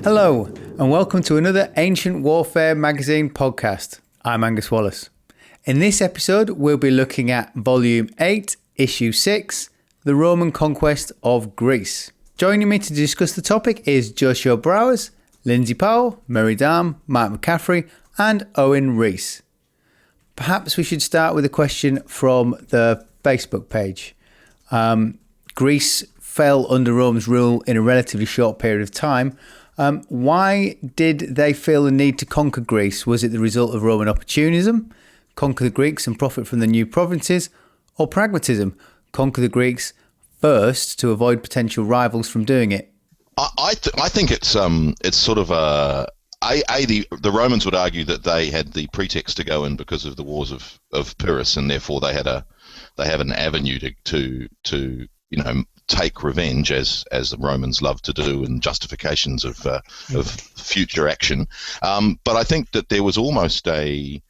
Hello, and welcome to another Ancient Warfare Magazine podcast. I'm Angus Wallace. In this episode, we'll be looking at Volume 8, Issue 6, The Roman Conquest of Greece. Joining me to discuss the topic is Josho Browers, Lindsay Powell, Mary Dam, Mark McCaffrey, and Owen Rees. Perhaps we should start with a question from the Facebook page. Greece fell under Rome's rule in a relatively short period of time. Why did they feel the need to conquer Greece? Was it the result of Roman opportunism, conquer the Greeks and profit from the new provinces, or pragmatism, conquer the Greeks first to avoid potential rivals from doing it? I think it's sort of the Romans would argue that they had the pretext to go in because of the wars of Pyrrhus, and therefore they have an avenue to take revenge, as the Romans love to do, and justifications of future action. But I think that there was almost a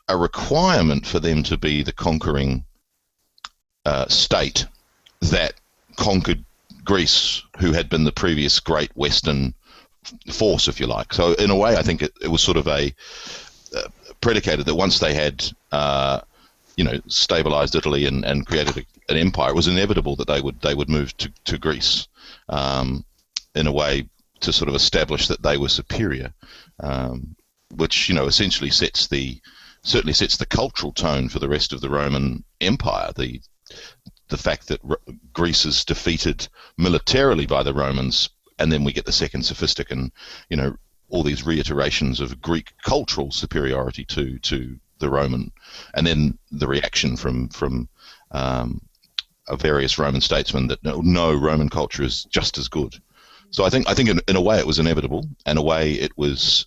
requirement for them to be the conquering state that conquered Greece, who had been the previous great Western force, if you like. So in a way, I think it was sort of a predicated that once they had stabilized Italy and created an empire, it was inevitable that they would move to Greece in a way to sort of establish that they were superior, which essentially certainly sets the cultural tone for the rest of the Roman Empire. The fact that Greece is defeated militarily by the Romans, and then we get the second sophistic and all these reiterations of Greek cultural superiority to the Roman, and then the reaction from various Roman statesmen that no, Roman culture is just as good. So I think in a way it was inevitable, and a way it was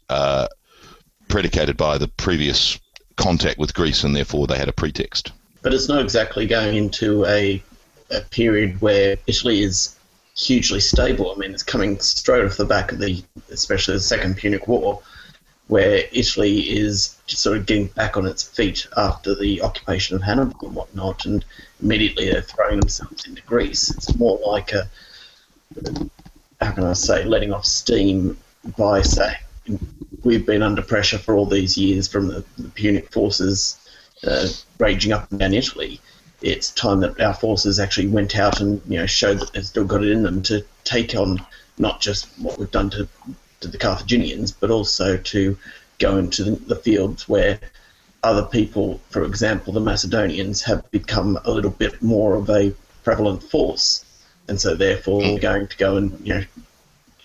predicated by the previous contact with Greece, and therefore they had a pretext. But it's not exactly going into a period where Italy is hugely stable. I mean, it's coming straight off the back of especially the Second Punic War, where Italy is just sort of getting back on its feet after the occupation of Hannibal and whatnot, and immediately they're throwing themselves into Greece. It's more like letting off steam by saying, we've been under pressure for all these years from the Punic forces raging up and down Italy. It's time that our forces actually went out and showed that they've still got it in them to take on not just what we've done to the Carthaginians, but also to go into the fields where other people, for example, the Macedonians, have become a little bit more of a prevalent force, and so therefore we're going to go and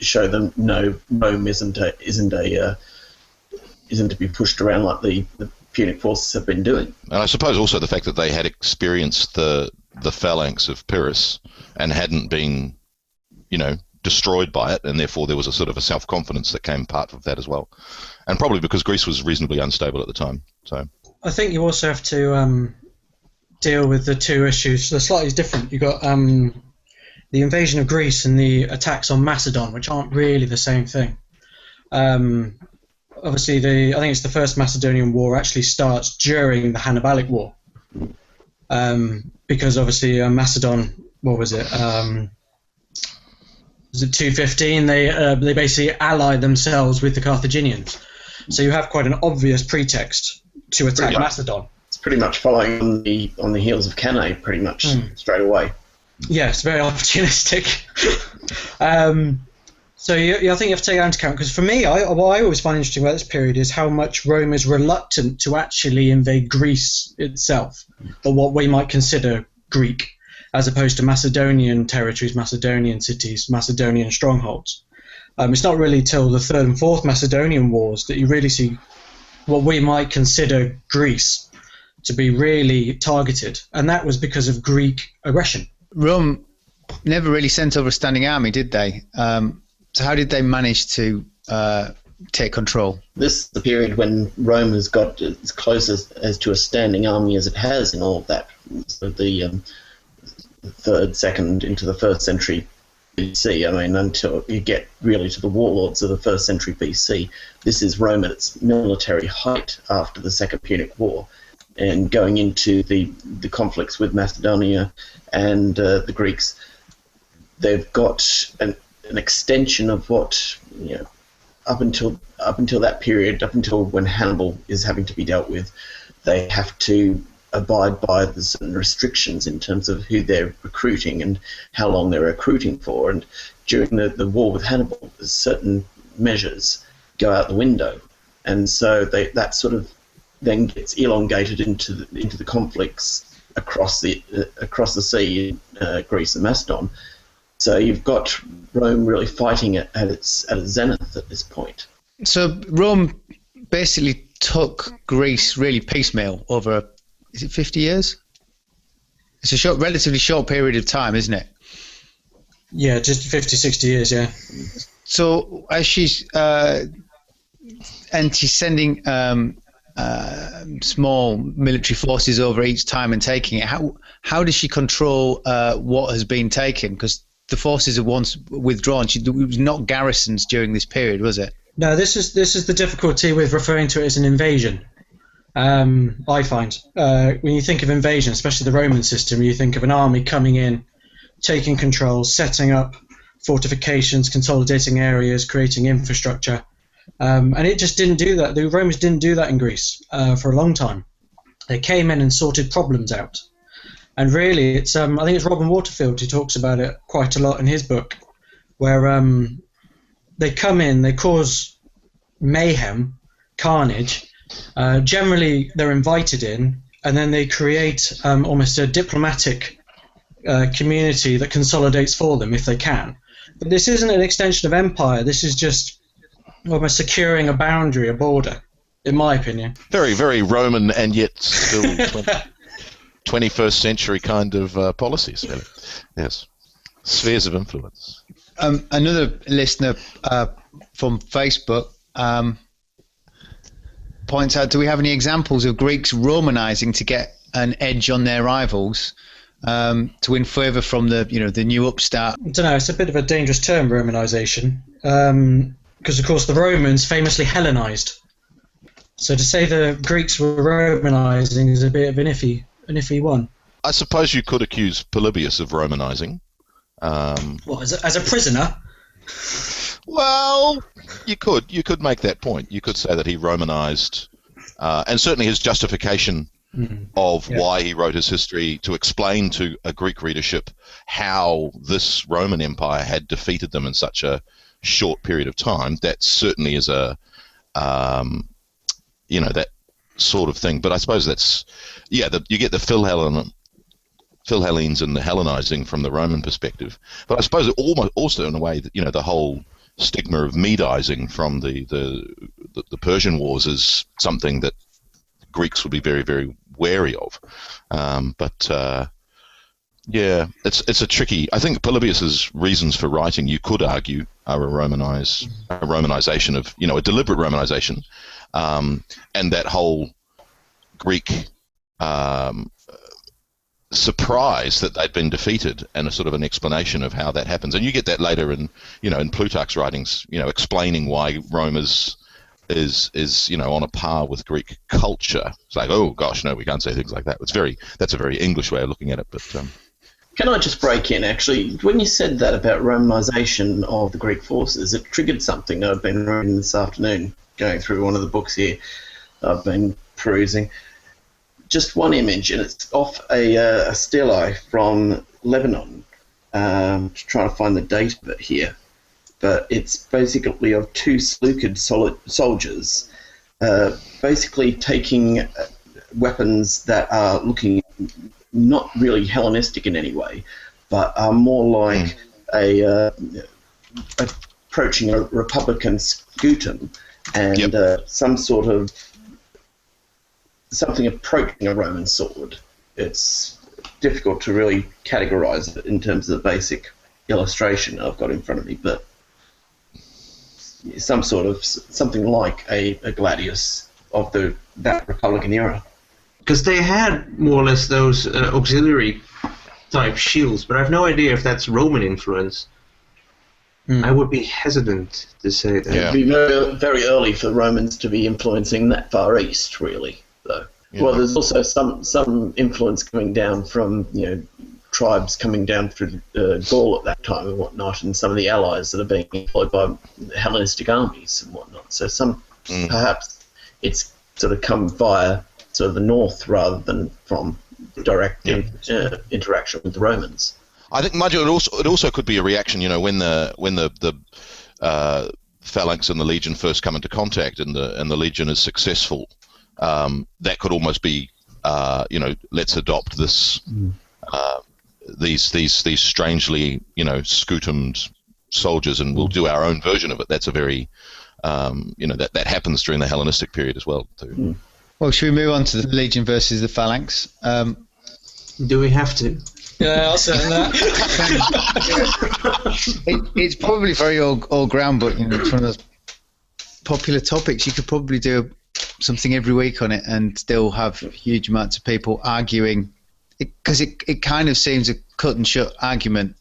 show them no, Rome isn't to be pushed around like the Punic forces have been doing. And I suppose also the fact that they had experienced the Phalanx of Pyrrhus and hadn't been, destroyed by it, and therefore there was a sort of a self-confidence that came part of that as well. And probably because Greece was reasonably unstable at the time. So I think you also have to deal with the two issues. They're slightly different. You've got the invasion of Greece and the attacks on Macedon, which aren't really the same thing. Obviously, I think it's the First Macedonian War actually starts during the Hannibalic War, because obviously Macedon, what was it? Was it 215? They basically allied themselves with the Carthaginians, so you have quite an obvious pretext to attack Macedon. It's pretty much following on the heels of Cannae, pretty much straight away. Yeah, it's very opportunistic. So I think you have to take that into account, because for me, what I always find interesting about this period is how much Rome is reluctant to actually invade Greece itself, or what we might consider Greek, as opposed to Macedonian territories, Macedonian cities, Macedonian strongholds. It's not really till the Third and Fourth Macedonian Wars that you really see what we might consider Greece to be really targeted, and that was because of Greek aggression. Rome never really sent over a standing army, did they? So how did they manage to take control? This is the period when Rome has got as close as to a standing army as it has in all of that. So the third, second into the first century BC. I mean, until you get really to the warlords of the first century BC, this is Rome at its military height after the Second Punic War, and going into the conflicts with Macedonia and the Greeks. They've got an extension of what, up until that period, up until when Hannibal is having to be dealt with, they have to abide by the certain restrictions in terms of who they're recruiting and how long they're recruiting for. And during the war with Hannibal, certain measures go out the window, and so that sort of then gets elongated into the conflicts across the sea in Greece and Macedon. So you've got Rome really fighting at its zenith at this point. So Rome basically took Greece really piecemeal over, is it 50 years? It's a relatively short period of time, isn't it? Yeah, just 50, 60 years, yeah. So as she's sending small military forces over each time and taking it, how does she control what has been taken? Because the forces are once withdrawn. It was not garrisons during this period, was it? No, this is the difficulty with referring to it as an invasion. I find when you think of invasion, especially the Roman system, you think of an army coming in, taking control, setting up fortifications, consolidating areas, creating infrastructure, and it just didn't do that. The Romans didn't do that in Greece for a long time. They came in and sorted problems out, and really, it's I think it's Robin Waterfield who talks about it quite a lot in his book, where they come in, they cause mayhem, carnage. Generally, they're invited in, and then they create almost a diplomatic community that consolidates for them if they can. But this isn't an extension of empire. This is just almost securing a boundary, a border, in my opinion. Very, very Roman, and yet still 21st century kind of policies. Really. Yes, spheres of influence. Another listener from Facebook points out, do we have any examples of Greeks Romanizing to get an edge on their rivals, to win favour from the new upstart? I don't know, it's a bit of a dangerous term, Romanization, because of course the Romans famously Hellenized. So to say the Greeks were Romanizing is a bit of an iffy one. I suppose you could accuse Polybius of Romanizing. What, as a prisoner? Well, you could make that point. You could say that he Romanized, and certainly his justification of why he wrote his history to explain to a Greek readership how this Roman Empire had defeated them in such a short period of time. That certainly is a, that sort of thing. But I suppose that's, you get the Philhellenes and the Hellenizing from the Roman perspective. But I suppose it almost also in a way that, the whole stigma of Medizing from the Persian Wars is something that Greeks would be very, very wary of. It's a tricky. I think Polybius's reasons for writing, you could argue, are a Romanization of, a deliberate Romanization, and that whole Greek surprise that they'd been defeated, and a sort of an explanation of how that happens. And you get that later in Plutarch's writings, explaining why Rome is on a par with Greek culture. It's like, oh gosh, no, we can't say things like that. That's a very English way of looking at it. But can I just break in, actually? When you said that about Romanization of the Greek forces, it triggered something I've been reading this afternoon, going through one of the books here I've been perusing. Just one image, and it's off a stele from Lebanon. Trying to find the date of it here. But it's basically of two Seleucid soldiers basically taking weapons that are looking not really Hellenistic in any way, but are more like approaching a Republican scutum, and some sort of something approaching a Roman sword. It's difficult to really categorize it in terms of the basic illustration I've got in front of me, but something like a gladius of that Republican era. Because they had more or less those auxiliary type shields, but I have no idea if that's Roman influence. I would be hesitant to say that. It'd be very, very early for the Romans to be influencing that far east, really, though. Yeah. Well, there's also some influence coming down from tribes coming down through Gaul at that time and whatnot, and some of the allies that are being employed by Hellenistic armies and whatnot. So perhaps it's sort of come via sort of the north rather than from direct interaction with the Romans. I think, mind you, it also could be a reaction. When the Phalanx and the Legion first come into contact, and the Legion is successful, that could almost be, let's adopt this, these strangely, scutumed soldiers, and we'll do our own version of it. That's a very, that happens during the Hellenistic period as well too. Well, should we move on to the Legion versus the Phalanx? Do we have to? Yeah, I'll say that. It's probably very all ground, but it's one of those popular topics. You could probably do something every week on it and still have huge amounts of people arguing, because it kind of seems a cut and shut argument.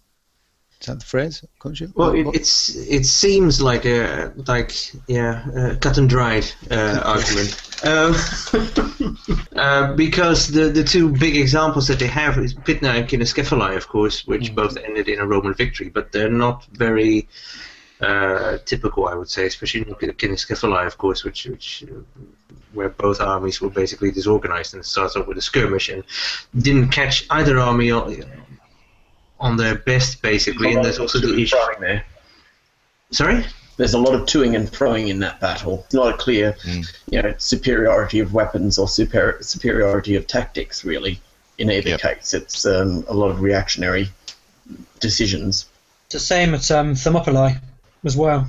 Is that the phrase? Cut and shut? Well, it seems like a cut and dried argument. Because the two big examples that they have is Pydna and Kineskephali, of course, which both ended in a Roman victory, but they're not very typical, I would say, especially Kineskephali, of course, which where both armies were basically disorganized, and it starts off with a skirmish and didn't catch either army on their best, basically. And there's also the issue there. Sorry? There's a lot of toing and froing in that battle. It's not a clear, superiority of weapons or superiority of tactics, really. In either case, it's a lot of reactionary decisions. It's the same at Thermopylae as well.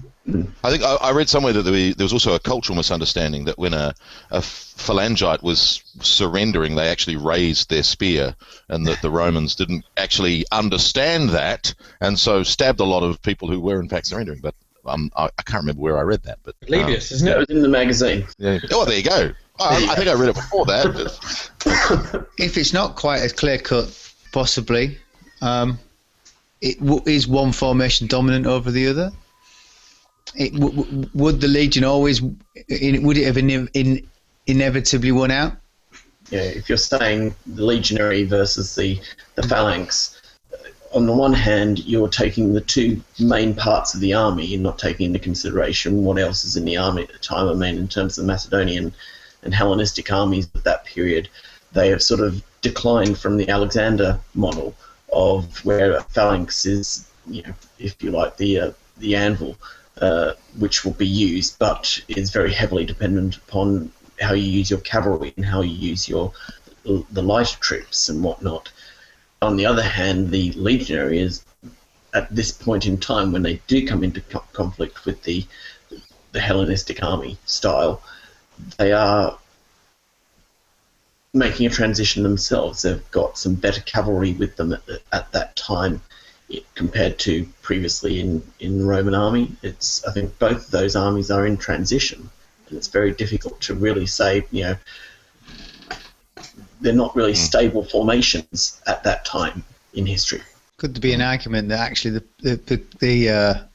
I think I read somewhere that there was also a cultural misunderstanding that when a phalangite was surrendering, they actually raised their spear, and that the Romans didn't actually understand that, and so stabbed a lot of people who were in fact surrendering. But I can't remember where I read that. But Livius, isn't it? It was in the magazine. Yeah. Oh, there you go. I think I read it before that. If it's not quite as clear cut, possibly, is one formation dominant over the other? Would the Legion always? Would it have inevitably won out? Yeah, if you're saying the legionary versus the phalanx, on the one hand, you're taking the two main parts of the army. You're not taking into consideration what else is in the army at the time. I mean, in terms of Macedonian and Hellenistic armies at that period, they have sort of declined from the Alexander model of where a phalanx is, if you like, the anvil. Which will be used, but is very heavily dependent upon how you use your cavalry and how you use the lighter troops and whatnot. On the other hand, the legionary is, at this point in time, when they do come into conflict with the Hellenistic army style, they are making a transition themselves. They've got some better cavalry with them at that time, compared to previously in the Roman army. I think both of those armies are in transition, and it's very difficult to really say, they're not really stable formations at that time in history. Could there be an argument that actually the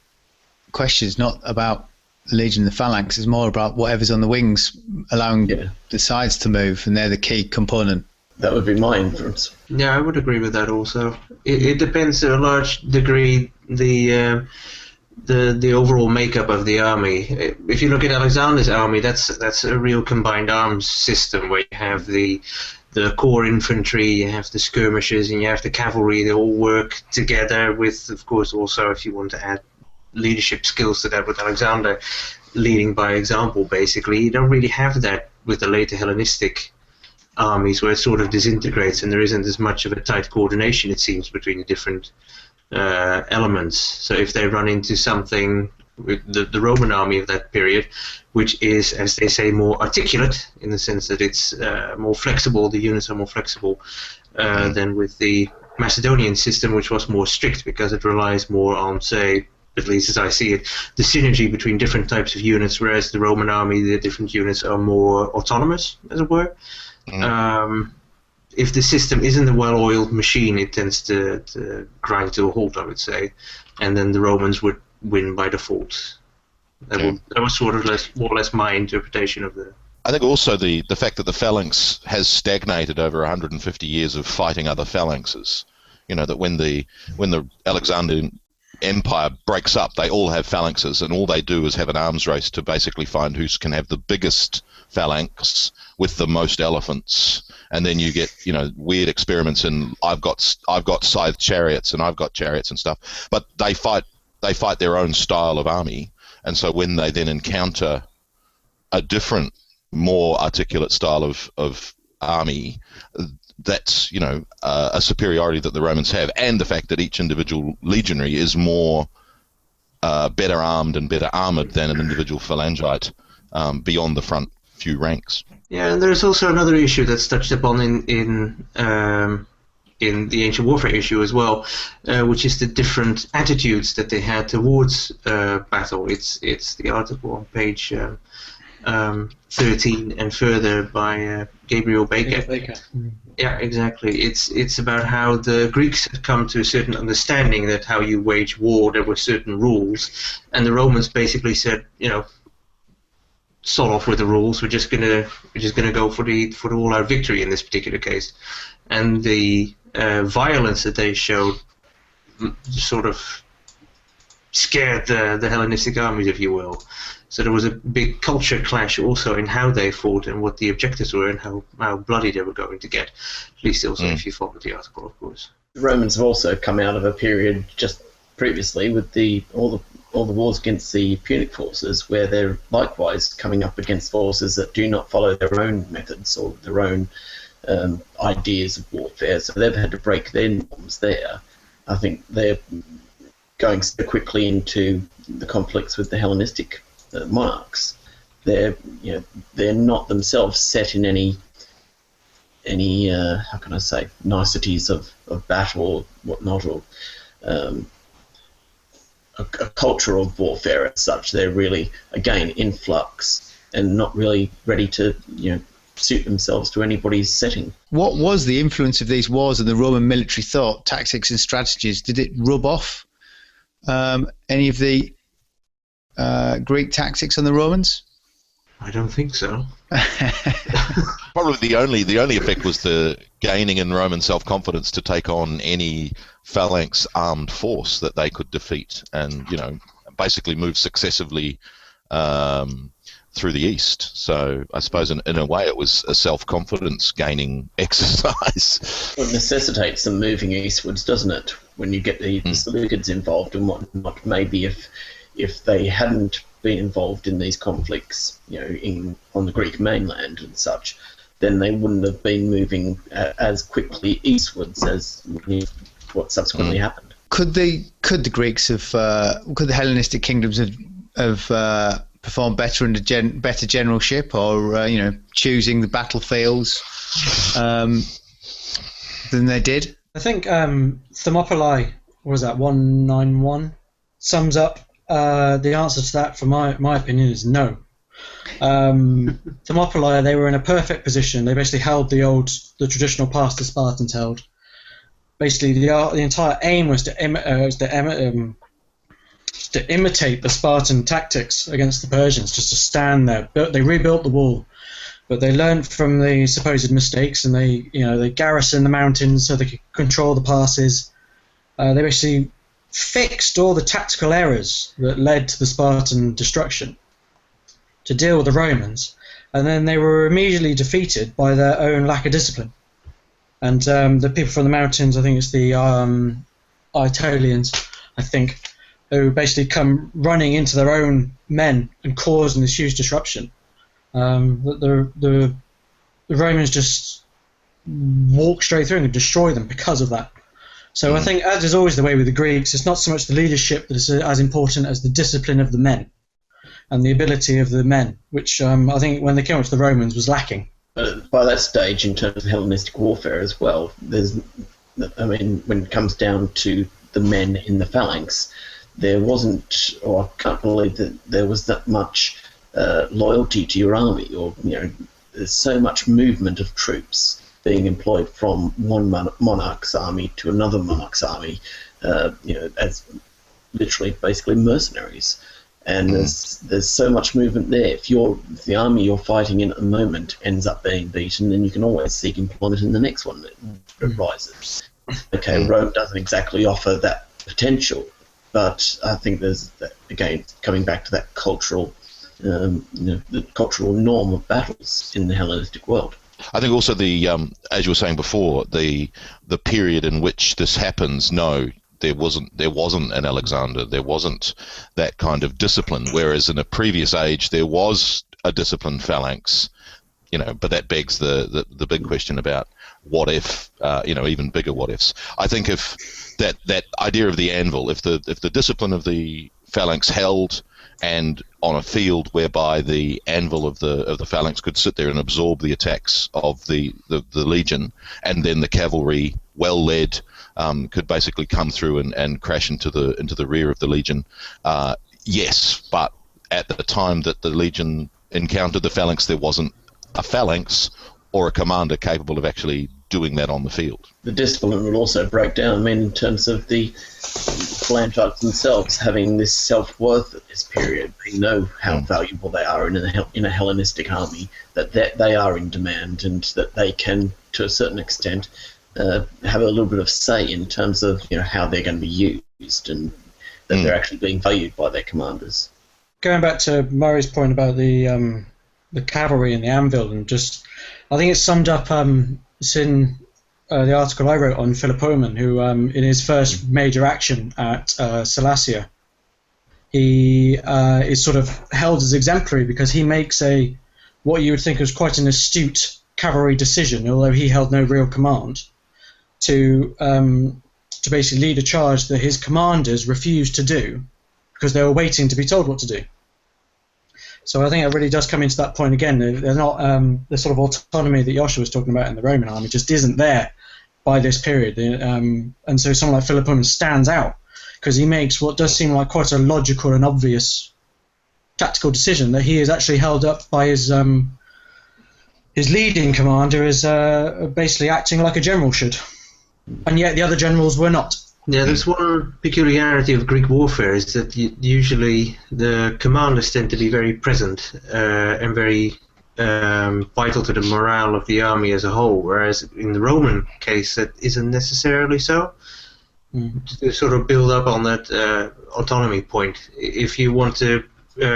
question is not about the Legion and the Phalanx, it's more about whatever's on the wings, allowing the sides to move, and they're the key component? That would be my inference. Yeah, I would agree with that also. It depends to a large degree the overall makeup of the army. If you look at Alexander's army, that's a real combined arms system where you have the core infantry, you have the skirmishers, and you have the cavalry. They all work together with, of course, also if you want to add leadership skills to that with Alexander, leading by example, basically. You don't really have that with the later Hellenistic armies, where it sort of disintegrates and there isn't as much of a tight coordination, it seems, between the different elements. So if they run into something with the Roman army of that period, which is, as they say, more articulate in the sense that it's more flexible, the units are more flexible than with the Macedonian system, which was more strict because it relies more on, say, at least as I see it, the synergy between different types of units, whereas the Roman army, the different units are more autonomous, as it were. If the system isn't a well-oiled machine, it tends to grind to a halt, I would say, and then the Romans would win by default. That was sort of more or less my interpretation of the... I think also the fact that the phalanx has stagnated over 150 years of fighting other phalanxes, that when the Alexandrian Empire breaks up, they all have phalanxes, and all they do is have an arms race to basically find who can have the biggest phalanx with the most elephants. And then you get weird experiments in I've got Cythe chariots and I've got chariots and stuff, but they fight their own style of army. And so when they then encounter a different, more articulate style of army, that's a superiority that the Romans have, and the fact that each individual legionary is more better armed and better armored than an individual phalangite beyond the front few ranks. Yeah, and there's also another issue that's touched upon in the ancient warfare issue as well, which is the different attitudes that they had towards battle. It's the article on page 13 and further by Gabriel Baker. Yeah, exactly. It's about how the Greeks had come to a certain understanding that how you wage war, there were certain rules, and the Romans basically said, sod off with the rules. We're just gonna go for the all-out victory in this particular case, and the violence that they showed sort of scared the Hellenistic armies, if you will. So there was a big culture clash also in how they fought and what the objectives were and how bloody they were going to get. At least also if you followed the article, of course. The Romans have also come out of a period just previously with all the wars against the Punic forces, where they're likewise coming up against forces that do not follow their own methods or their own ideas of warfare. So they've had to break their norms there. I think they're going so quickly into the conflicts with the Hellenistic monarchs. They're not themselves set in any how can I say, niceties of battle or whatnot, or a culture of warfare as such. They're really, again, in flux and not really ready to suit themselves to anybody's setting. What was the influence of these wars on the Roman military thought, tactics and strategies? Did it rub off any of the Greek tactics on the Romans? I don't think so. Probably the only effect was the gaining in Roman self-confidence to take on any phalanx armed force that they could defeat, and basically move successively through the east. So I suppose in a way it was a self-confidence gaining exercise. Well, it necessitates them moving eastwards, doesn't it? When you get the Seleucids involved and whatnot. Maybe if they hadn't been involved in these conflicts, on the Greek mainland and such, then they wouldn't have been moving as quickly eastwards as what subsequently happened. Could the Greeks have, could the Hellenistic kingdoms have performed better under better generalship, or choosing the battlefields than they did? I think Thermopylae, what was that, 191, sums up the answer to that, from my opinion, is no. Thermopylae, they were in a perfect position. They basically held the traditional path the Spartans held. Basically, the entire aim was to imitate the Spartan tactics against the Persians, just to stand there. They rebuilt the wall, but they learned from the supposed mistakes, and they garrisoned the mountains so they could control the passes. They basically fixed all the tactical errors that led to the Spartan destruction to deal with the Romans, and then they were immediately defeated by their own lack of discipline. And the people from the mountains, I think it's the Aetolians, who basically come running into their own men and causing this huge disruption. The Romans just walk straight through and destroy them because of that. So I think, as is always the way with the Greeks, it's not so much the leadership that is as important as the discipline of the men and the ability of the men, which I think when they came up to the Romans was lacking. But by that stage, in terms of Hellenistic warfare as well, when it comes down to the men in the phalanx, there wasn't, or I can't believe that there was that much loyalty to your army, or there's so much movement of troops being employed from one monarch's army to another monarch's army, as literally basically mercenaries. And there's so much movement there. If the army you're fighting in at the moment ends up being beaten, then you can always seek employment in the next one that rises. Okay, Rome doesn't exactly offer that potential, but I think there's, again, coming back to that cultural, the cultural norm of battles in the Hellenistic world. I think also as you were saying before, the period in which this happens, there wasn't an Alexander, there wasn't that kind of discipline, whereas in a previous age there was a disciplined phalanx, but that begs the big question about what if, even bigger what ifs. I think if that idea of the anvil, if the discipline of the phalanx held, and on a field whereby the anvil of the phalanx could sit there and absorb the attacks of the legion, and then the cavalry, well led, could basically come through and crash into the rear of the legion. Yes, but at the time that the legion encountered the phalanx, there wasn't a phalanx or a commander capable of actually doing that on the field. The discipline would also break down, in terms of the phalangites themselves having this self-worth at this period. They know how valuable they are in a Hellenistic army, that they are in demand, and that they can, to a certain extent, have a little bit of say in terms of how they're going to be used, and that they're actually being valued by their commanders. Going back to Murray's point about the cavalry and the anvil, and I think it's summed up. It's in the article I wrote on Philopoemen, who in his first major action at Salacia, he is sort of held as exemplary because he makes what you would think was quite an astute cavalry decision, although he held no real command, to basically lead a charge that his commanders refused to do because they were waiting to be told what to do. So I think it really does come into that point again. They're not the sort of autonomy that Josho was talking about in the Roman army just isn't there by this period. And so someone like Philopoemen stands out because he makes what does seem like quite a logical and obvious tactical decision that he is actually held up by his leading commander as basically acting like a general should. And yet the other generals were not. Yeah, there's one peculiarity of Greek warfare is that usually the commanders tend to be very present and very vital to the morale of the army as a whole, whereas in the Roman case that isn't necessarily so. To sort of build up on that autonomy point, if you want to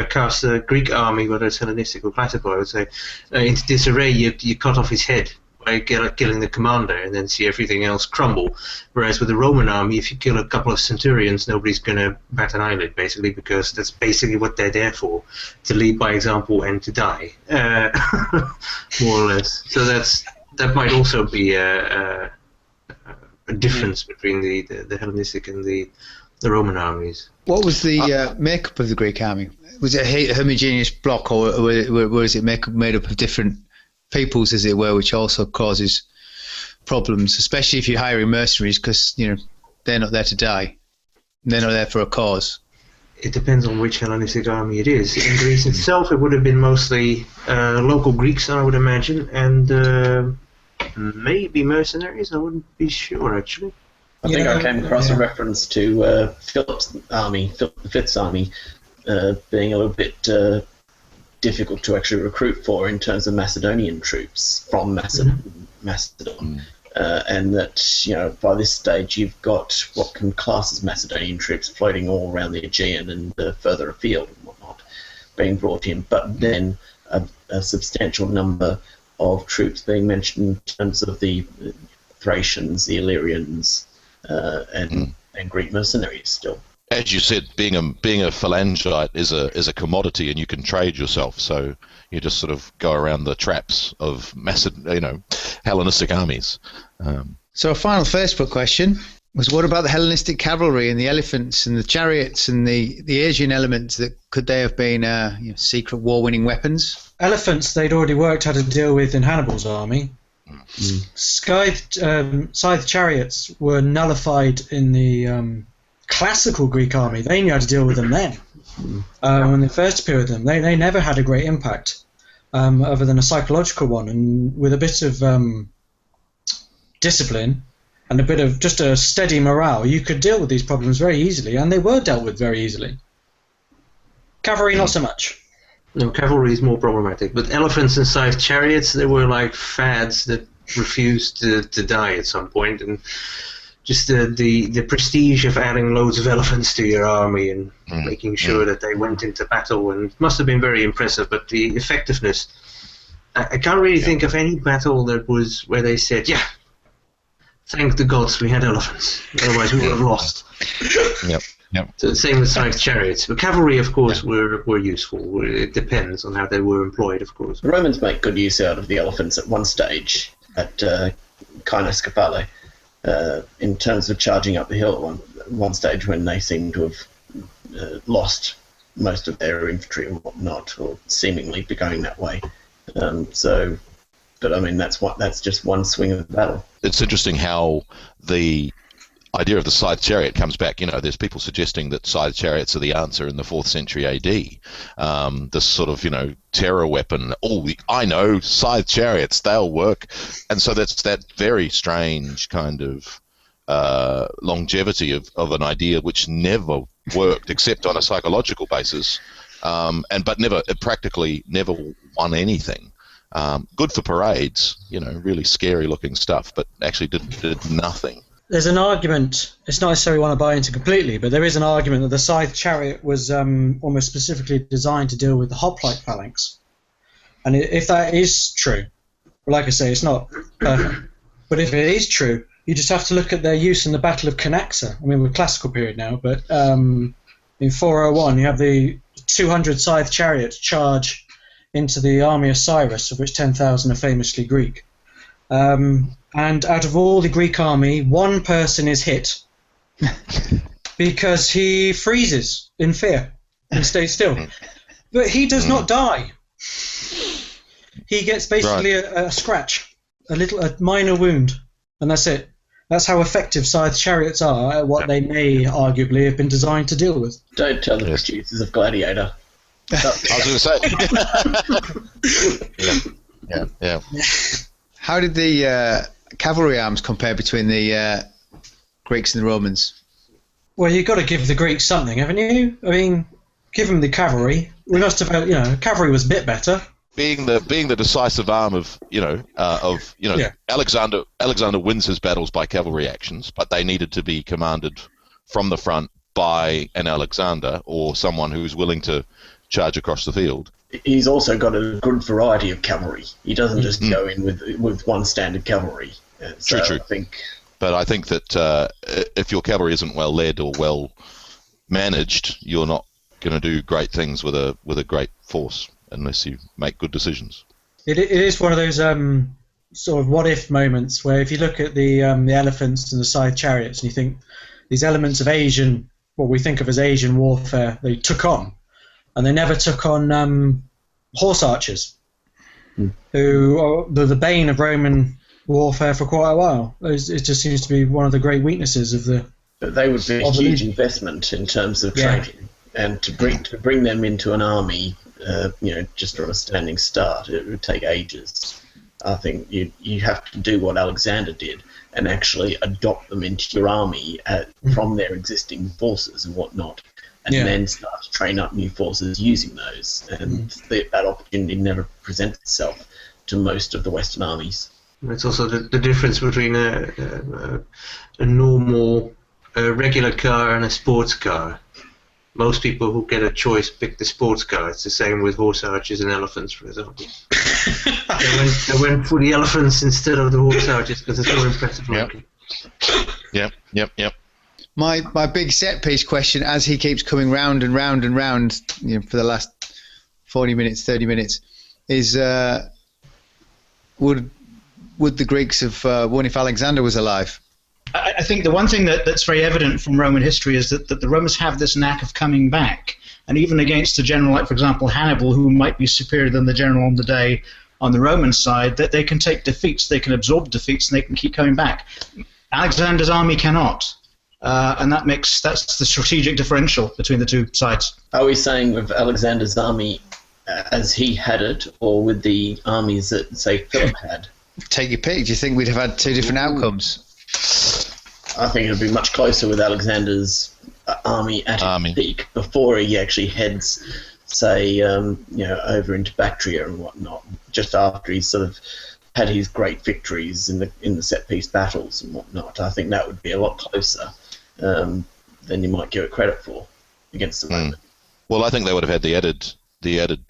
cast a Greek army, whether it's Hellenistic or classical, I would say, into disarray, you cut off his head by killing the commander and then see everything else crumble. Whereas with the Roman army, if you kill a couple of centurions, nobody's going to bat an eyelid, basically, because that's basically what they're there for, to lead by example and to die, more or less. So that might also be a difference between the Hellenistic and the Roman armies. What was the makeup of the Greek army? Was it a homogeneous block, or was it made up of different peoples, as it were, which also causes problems, especially if you're hiring mercenaries, because they're not there to die, they're not there for a cause. It depends on which Hellenistic army it is. In Greece itself, it would have been mostly local Greeks, I would imagine, and maybe mercenaries. I wouldn't be sure, actually. I think I came across a reference to Philip's army, Philip V's army, being a little bit difficult to actually recruit for in terms of Macedonian troops from Macedon. And that, by this stage, you've got what can class as Macedonian troops floating all around the Aegean and further afield and whatnot being brought in, but then a substantial number of troops being mentioned in terms of the Thracians, the Illyrians, and Greek mercenaries still. As you said, being a phalangite is a commodity, and you can trade yourself. So you just sort of go around the traps of Hellenistic armies. So a final Facebook question was: what about the Hellenistic cavalry and the elephants and the chariots and the Asian elements? Could they have been secret war-winning weapons? Elephants they'd already worked how to deal with in Hannibal's army. Cythe chariots were nullified in the classical Greek army. They knew how to deal with them then. When they first appeared with them, they never had a great impact other than a psychological one, and with a bit of discipline and a bit of just a steady morale, you could deal with these problems very easily, and they were dealt with very easily. Cavalry, not so much. No, cavalry is more problematic, but elephants and Cythe chariots, they were like fads that refused to die at some point, and just the prestige of adding loads of elephants to your army and making sure that they went into battle, and it must have been very impressive. But the effectiveness, I can't really think of any battle that was where they said, "Yeah, thank the gods we had elephants, otherwise we would have lost." Yep. So the same with Cythe Chariots. The cavalry, of course, were useful. It depends on how they were employed, of course. The Romans make good use out of the elephants at one stage at Cainus in terms of charging up the hill at one stage when they seem to have lost most of their infantry and whatnot, or seemingly be going that way. But I mean, that's just one swing of the battle. It's interesting how the idea of the Cythe Chariot comes back. You know, there's people suggesting that Cythe Chariots are the answer in the 4th century AD. This sort of, terror weapon. I know, Cythe Chariots, they'll work. And so that's that very strange kind of longevity of an idea which never worked except on a psychological basis, but practically never won anything. Good for parades, really scary looking stuff, but actually did nothing. There's an argument, it's not necessarily one I buy into completely, but there is an argument that the Cythe Chariot was almost specifically designed to deal with the hoplite phalanx. And if that is true, well, like I say, it's not perfect, but if it is true, you just have to look at their use in the Battle of Canaxa. I mean, we're classical period now, but in 401 you have the 200 Cythe Chariots charge into the army of Cyrus, of which 10,000 are famously Greek. And out of all the Greek army, one person is hit because he freezes in fear and stays still. But he does not die. He gets basically a scratch, a minor wound, and that's it. That's how effective Cythe Chariots are at what they may arguably have been designed to deal with. Don't tell the producers of Gladiator. I was going to say. Yeah. How did the cavalry arms compare between the Greeks and the Romans? Well, you've got to give the Greeks something, haven't you? I mean, give them the cavalry. We must have, cavalry was a bit better. Being the decisive arm of Alexander wins his battles by cavalry actions, but they needed to be commanded from the front by an Alexander or someone who's willing to charge across the field. He's also got a good variety of cavalry. He doesn't just go in with one standard cavalry. True. But I think that if your cavalry isn't well led or well managed, you're not going to do great things with a great force unless you make good decisions. It is one of those sort of what-if moments where if you look at the elephants and the Cythe Chariots and you think these elements of what we think of as Asian warfare, they took on. And they never took on horse archers, who are the bane of Roman warfare for quite a while. It just seems to be one of the great weaknesses of the... But they would be a huge investment in terms of training, and to bring them into an army, just from a standing start, it would take ages. I think you have to do what Alexander did and actually adopt them into your army from their existing forces and whatnot. And then start to train up new forces using those. And that opportunity never presents itself to most of the Western armies. It's also the difference between a normal regular car and a sports car. Most people who get a choice pick the sports car. It's the same with horse archers and elephants, for example. they went for the elephants instead of the horse archers because it's more impressive looking. Yep. My big set piece question, as he keeps coming round and round and round, for the last 40 minutes, 30 minutes, is would the Greeks have won if Alexander was alive? I think the one thing that's very evident from Roman history is that the Romans have this knack of coming back, and even against a general like, for example, Hannibal, who might be superior than the general on the day on the Roman side, that they can take defeats, they can absorb defeats, and they can keep coming back. Alexander's army cannot. And that's the strategic differential between the two sides. Are we saying with Alexander's army as he had it, or with the armies that, say, Philip had? Take your pick. Do you think we'd have had two different outcomes? I think it would be much closer with Alexander's army at its peak, before he actually heads, say, over into Bactria and whatnot, just after he's sort of had his great victories in the set piece battles and whatnot, I think that would be a lot closer than you might give it credit for against the Romans. Well, I think they would have had the added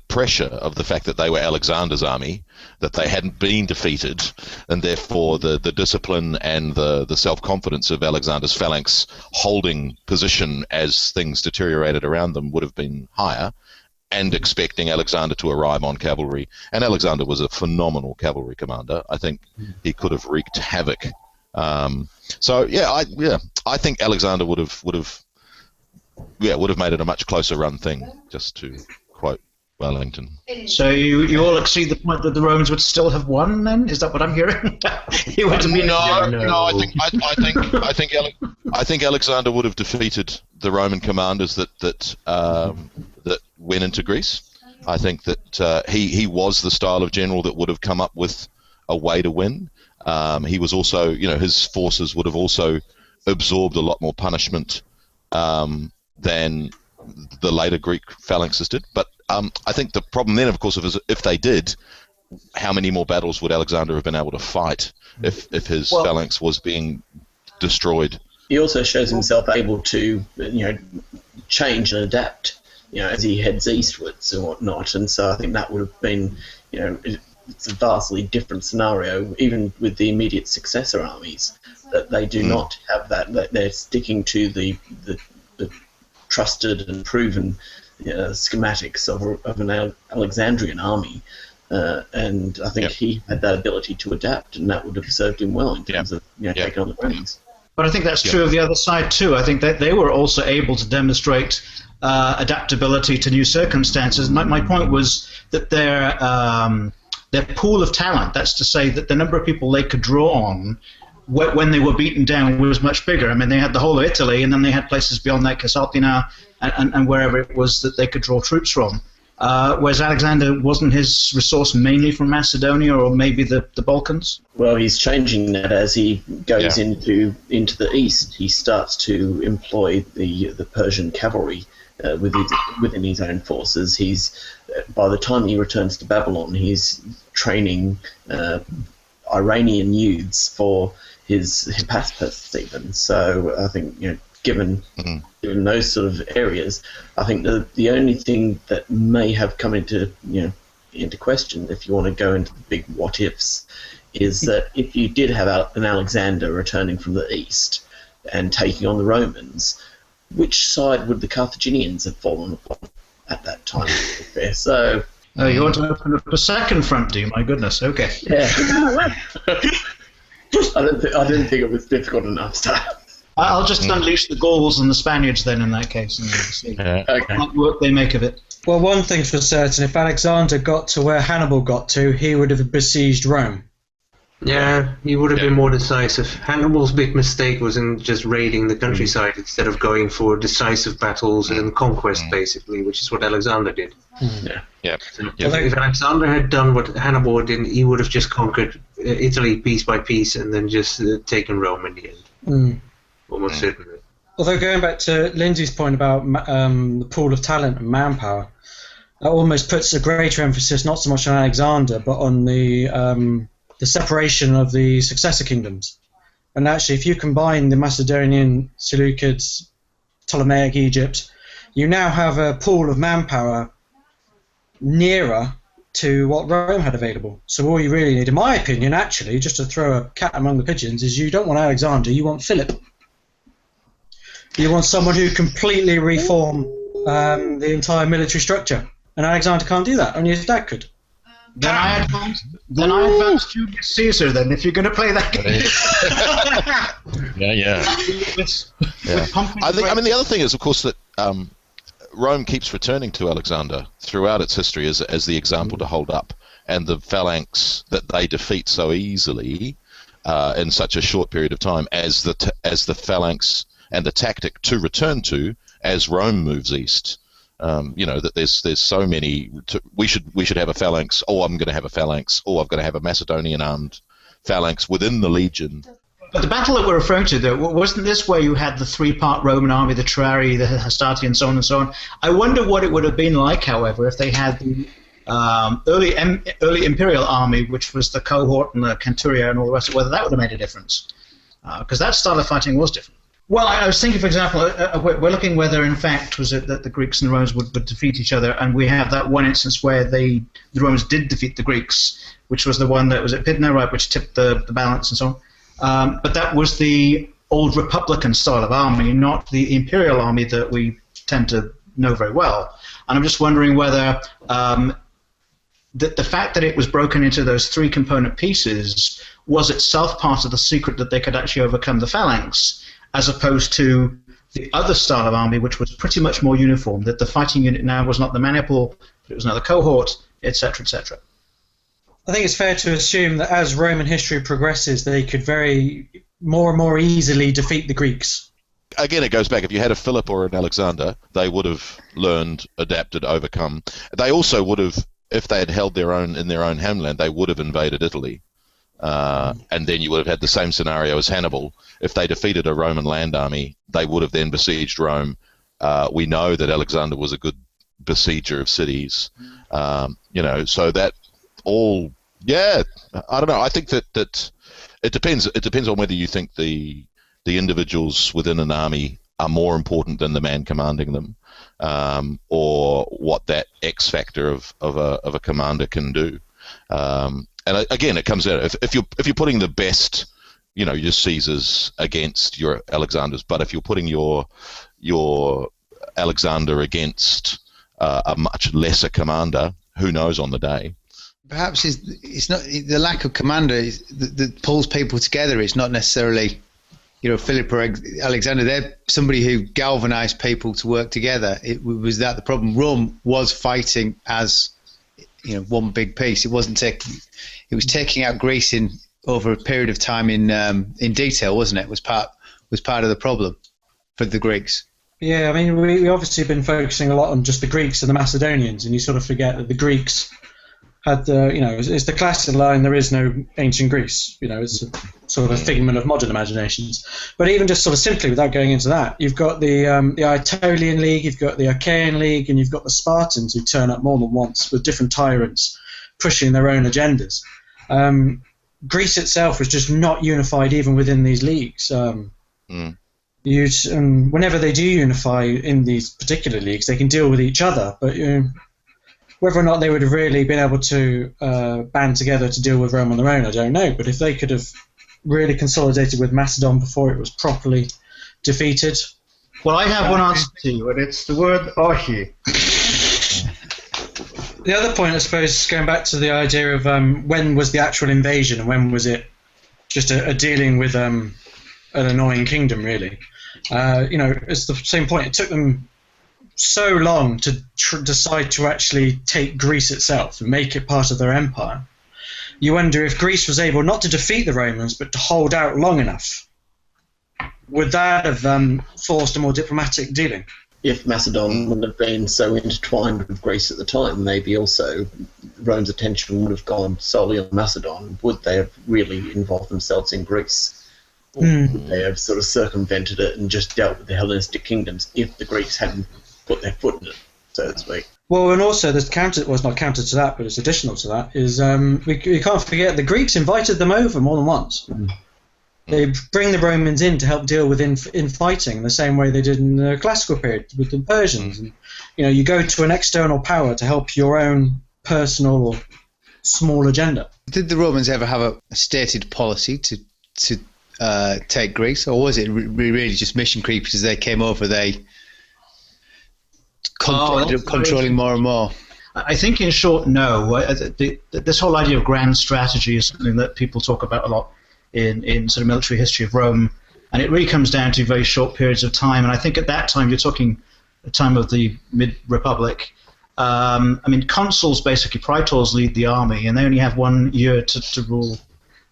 pressure of the fact that they were Alexander's army, that they hadn't been defeated, and therefore the discipline and the self-confidence of Alexander's phalanx holding position as things deteriorated around them would have been higher, and expecting Alexander to arrive on cavalry. And Alexander was a phenomenal cavalry commander. I think he could have wreaked havoc. I think Alexander would have made it a much closer run thing, just to quote Wellington. So you all accede the point that the Romans would still have won, then? Is that what I'm hearing? I think Alexander would have defeated the Roman commanders that went into Greece. I think that he was the style of general that would have come up with a way to win. He was also, his forces would have also absorbed a lot more punishment than the later Greek phalanxes did. But I think the problem then, of course, is if they did, how many more battles would Alexander have been able to fight if his phalanx was being destroyed? He also shows himself able to, change and adapt, as he heads eastwards and whatnot. And so I think that would have been, it's a vastly different scenario, even with the immediate successor armies, that they do not have that they're sticking to the trusted and proven schematics of an Alexandrian army, and I think he had that ability to adapt, and that would have served him well in terms of taking on the Romans. But I think that's true of the other side too. I think that they were also able to demonstrate adaptability to new circumstances. My point was that their pool of talent, that's to say that the number of people they could draw on when they were beaten down was much bigger. I mean, they had the whole of Italy, and then they had places beyond that, Casaltina and wherever it was that they could draw troops from. Whereas Alexander, wasn't his resource mainly from Macedonia or maybe the Balkans? Well, he's changing that as he goes into the east. He starts to employ the Persian cavalry within his own forces. By the time he returns to Babylon, he's training Iranian youths for his Hippaspes even. So I think, given those sort of areas, I think the only thing that may have come into question, if you want to go into the big what ifs, is that if you did have an Alexander returning from the east and taking on the Romans, which side would the Carthaginians have fallen upon at that time? So you want to open up a second front, do you? My goodness. Okay. Yeah. I didn't think it was difficult enough. So I'll just unleash the Gauls and the Spaniards then in that case and see what work they make of it. Well, one thing's for certain, if Alexander got to where Hannibal got to, he would have besieged Rome. Yeah, he would have been more decisive. Hannibal's big mistake was in just raiding the countryside instead of going for decisive battles and conquest, basically, which is what Alexander did. So if Alexander had done what Hannibal did, he would have just conquered Italy piece by piece and then just taken Rome in the end. Almost certainly. Although going back to Lindsay's point about the pool of talent and manpower, that almost puts a greater emphasis not so much on Alexander but on the separation of the successor kingdoms. And actually, if you combine the Macedonian, Seleucids, Ptolemaic Egypt, you now have a pool of manpower nearer to what Rome had available. So all you really need, in my opinion, actually, just to throw a cat among the pigeons, is you don't want Alexander, you want Philip. You want someone who completely reform the entire military structure. And Alexander can't do that, only his dad could. Then I advance Julius Caesar, then, if you're going to play that game. I mean, the other thing is, of course, that Rome keeps returning to Alexander throughout its history as the example to hold up, and the phalanx that they defeat so easily in such a short period of time as the phalanx and the tactic to return to as Rome moves east. That there's so many. We should have a phalanx. I'm going to have a phalanx. I've got to have a Macedonian armed phalanx within the legion. But the battle that we're referring to, though, wasn't this where you had the three-part Roman army, the Triarii, the Hastati, and so on and so on? I wonder what it would have been like, however, if they had early Imperial army, which was the cohort and the centuria and all the rest, whether that would have made a difference. Because that style of fighting was different. Well, I was thinking, for example, we're looking whether, in fact, was it that the Greeks and the Romans would defeat each other, and we have that one instance where the Romans did defeat the Greeks, which was the one that was at Pydna, right, which tipped the balance and so on. But that was the old Republican style of army, not the Imperial army that we tend to know very well. And I'm just wondering whether the fact that it was broken into those three component pieces was itself part of the secret that they could actually overcome the Phalanx, as opposed to the other style of army, which was pretty much more uniform, that the fighting unit now was not the maniple, but it was another cohort, etc., etc. I think it's fair to assume that as Roman history progresses, they could more and more easily defeat the Greeks. Again, it goes back. If you had a Philip or an Alexander, they would have learned, adapted, overcome. They also would have, if they had held their own in their own homeland, they would have invaded Italy. And then you would have had the same scenario as Hannibal. If they defeated a Roman land army, they would have then besieged Rome. We know that Alexander was a good besieger of cities. So that all, I don't know. I think that it depends. It depends on whether you think the individuals within an army are more important than the man commanding them, or what that X factor of a commander can do. And again, it comes out if you're putting the best, your Caesars against your Alexanders, but if you're putting your Alexander against a much lesser commander, who knows on the day? Perhaps it's not the lack of commander that pulls people together. It's not necessarily, Philip or Alexander. They're somebody who galvanized people to work together. Was that the problem? Rome was fighting as one big piece. It wasn't taking. It was taking out Greece over a period of time in detail, wasn't it? Was part of the problem for the Greeks. Yeah, I mean, we obviously have been focusing a lot on just the Greeks and the Macedonians, and you sort of forget that the Greeks had it's the classic line, there is no ancient Greece. It's a sort of a figment of modern imaginations. But even just sort of simply, without going into that, you've got the Aetolian League, you've got the Achaean League, and you've got the Spartans who turn up more than once with different tyrants pushing their own agendas. Greece itself was just not unified even within these leagues. Whenever they do unify in these particular leagues, they can deal with each other, but whether or not they would have really been able to band together to deal with Rome on their own, I don't know. But if they could have really consolidated with Macedon before it was properly defeated. Well, I have one answer to you, and it's the word archi. The other point, I suppose, going back to the idea of when was the actual invasion and when was it just a dealing with an annoying kingdom, really. It's the same point. It took them so long to decide to actually take Greece itself and make it part of their empire. You wonder if Greece was able not to defeat the Romans but to hold out long enough. Would that have forced a more diplomatic dealing? If Macedon wouldn't have been so intertwined with Greece at the time, maybe also Rome's attention would have gone solely on Macedon. Would they have really involved themselves in Greece? Or would they have sort of circumvented it and just dealt with the Hellenistic kingdoms if the Greeks hadn't put their foot in it, so to speak? Well, and also there's it's not counter to that, but it's additional to that, is we can't forget the Greeks invited them over more than once. They bring the Romans in to help deal with infighting the same way they did in the classical period with the Persians. And, you go to an external power to help your own personal or small agenda. Did the Romans ever have a stated policy to take Greece, or was it really just mission creep as they came over? They ended up controlling more and more. I think, in short, no. This whole idea of grand strategy is something that people talk about a lot in sort of military history of Rome, and it really comes down to very short periods of time. And I think at that time, you're talking the time of the mid-Republic. Consuls, basically praetors, lead the army, and they only have 1 year to rule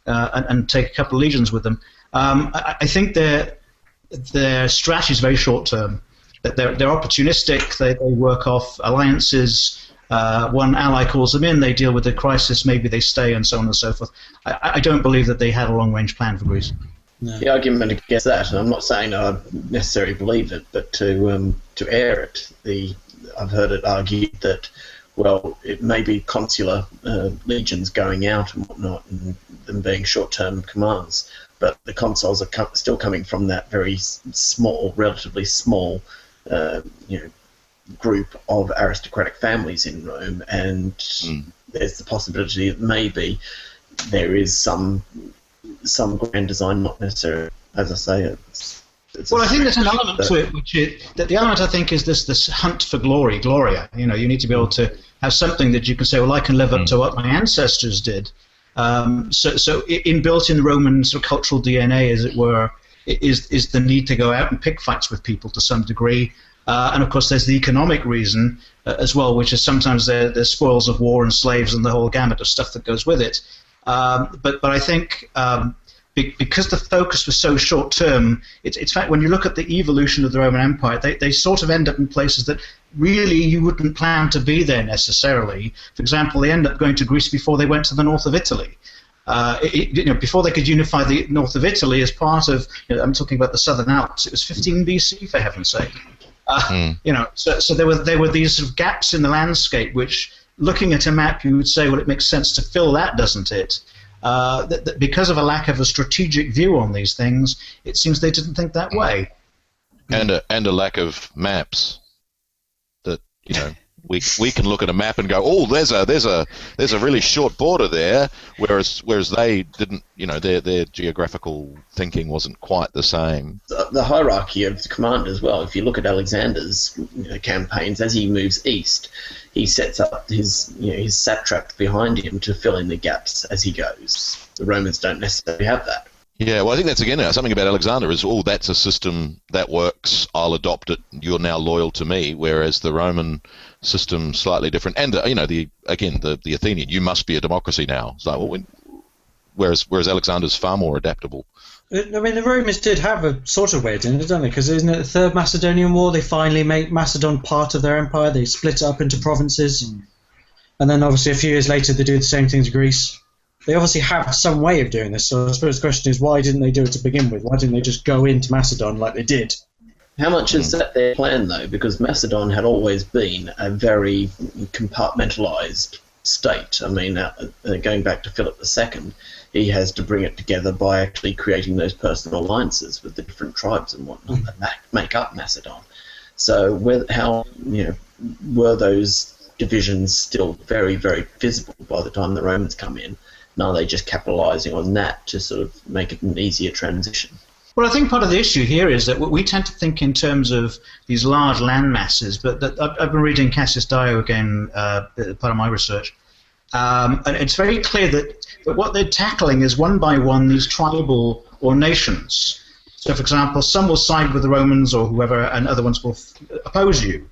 and take a couple of legions with them. I think their strategy is very short-term. That they're opportunistic. They work off alliances. One ally calls them in, they deal with the crisis, maybe they stay, and so on and so forth. I don't believe that they had a long-range plan for Greece. No. The argument against that, and I'm not saying I necessarily believe it, but to air it, I've heard it argued that well, it may be consular legions going out and whatnot, and them being short-term commands, but the consuls are still coming from that very small, relatively small, group of aristocratic families in Rome, and there's the possibility that maybe there is some grand design, not necessarily, as I say, well, I think there's an element to it, which is that the element I think is this hunt for gloria. You need to be able to have something that you can say, well, I can live up to what my ancestors did. So inbuilt in the Roman sort of cultural DNA, as it were, is the need to go out and pick fights with people to some degree. And of course, there's the economic reason as well, which is sometimes there's spoils of war and slaves and the whole gamut of stuff that goes with it. But I think because the focus was so short term, it's fact when you look at the evolution of the Roman Empire, they sort of end up in places that really you wouldn't plan to be there necessarily. For example, they end up going to Greece before they went to the north of Italy. Before they could unify the north of Italy as part of, I'm talking about the Southern Alps. It was 15 BC, for heaven's sake. So there were these sort of gaps in the landscape, which, looking at a map, you would say, well, it makes sense to fill that, doesn't it? That because of a lack of a strategic view on these things, it seems they didn't think that way. And a lack of maps. That we can look at a map and go, oh, there's a really short border there, whereas they didn't. Their geographical thinking wasn't quite the same. The hierarchy of the command as well. If you look at Alexander's campaigns, as he moves east, he sets up his satrap behind him to fill in the gaps as he goes. The Romans don't necessarily have that. Yeah, well, I think that's again something about Alexander is, oh, that's a system that works. I'll adopt it. You're now loyal to me. Whereas the Roman system slightly different, and the Athenian, you must be a democracy now. It's like, well, whereas Alexander's far more adaptable. I mean, the Romans did have a sort of way of doing it, don't they? Because isn't it the Third Macedonian War? They finally make Macedon part of their empire. They split it up into provinces. And then obviously a few years later they do the same thing to Greece. They obviously have some way of doing this. So I suppose the question is, why didn't they do it to begin with? Why didn't they just go into Macedon like they did? How much is that their plan, though? Because Macedon had always been a very compartmentalised state. I mean, going back to Philip II, he has to bring it together by actually creating those personal alliances with the different tribes and whatnot that make up Macedon. So were those divisions still very, very visible by the time the Romans come in? Now are they just capitalising on that to sort of make it an easier transition? Well, I think part of the issue here is that we tend to think in terms of these large land masses, but I've been reading Cassius Dio again, part of my research, and it's very clear that what they're tackling is one by one these tribal or nations. So, for example, some will side with the Romans or whoever, and other ones will oppose you.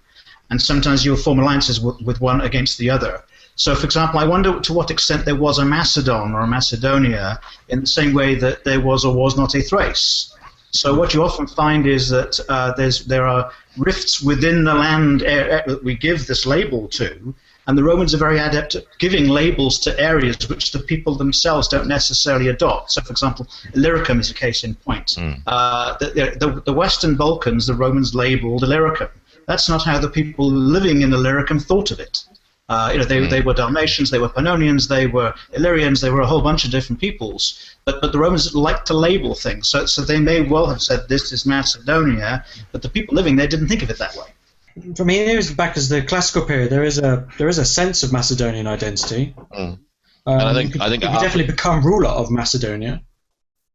And sometimes you'll form alliances with one against the other. So, for example, I wonder to what extent there was a Macedon or a Macedonia in the same way that there was or was not a Thrace. So what you often find is that there are rifts within the land that we give this label to, and the Romans are very adept at giving labels to areas which the people themselves don't necessarily adopt. So, for example, Illyricum is a case in point. The Western Balkans, the Romans labeled Illyricum. That's not how the people living in Illyricum thought of it. They were Dalmatians, they were Pannonians, they were Illyrians, they were a whole bunch of different peoples. But the Romans liked to label things, so they may well have said this is Macedonia, but the people living there didn't think of it that way. For me, it was back as the classical period. There is a sense of Macedonian identity. And I think you could definitely become ruler of Macedonia.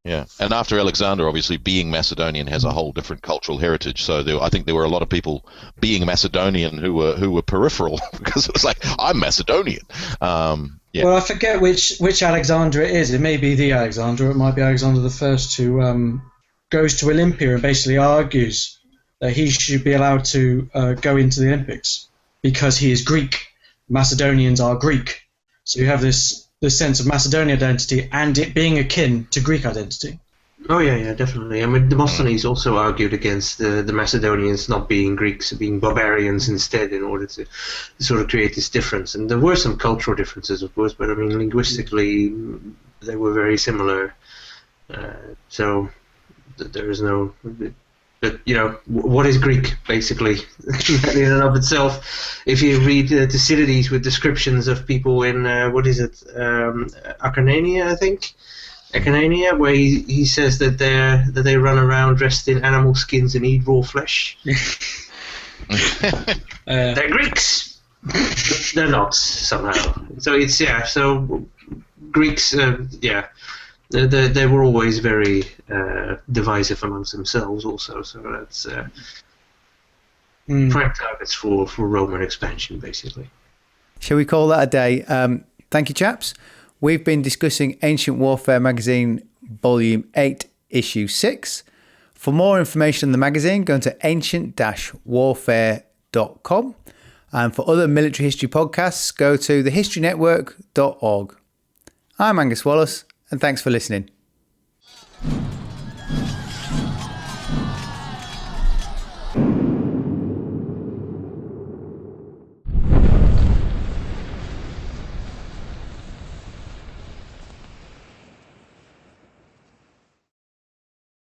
Yeah, and after Alexander, obviously, being Macedonian has a whole different cultural heritage. So I think there were a lot of people being Macedonian who were peripheral because it was like, I'm Macedonian. Well, I forget which Alexander it is. It may be the Alexander. It might be Alexander the First who goes to Olympia and basically argues that he should be allowed to go into the Olympics because he is Greek. Macedonians are Greek. So you have this sense of Macedonian identity and it being akin to Greek identity. Oh yeah, definitely. I mean, Demosthenes also argued against the Macedonians not being Greeks, being barbarians instead, in order to sort of create this difference. And there were some cultural differences, of course, but I mean, linguistically, they were very similar. So there is no. But what is Greek basically in and of itself? If you read Thucydides with descriptions of people in Acarnania, I think. Acarnania, where he says that they run around dressed in animal skins and eat raw flesh. They're Greeks. They're not somehow. So it's So Greeks, they were always very divisive amongst themselves. Also, so that's prime targets for Roman expansion, basically. Shall we call that a day? Thank you, chaps. We've been discussing Ancient Warfare Magazine, Volume 8, Issue 6. For more information on the magazine, go to ancient-warfare.com. And for other military history podcasts, go to thehistorynetwork.org. I'm Angus Wallace, and thanks for listening.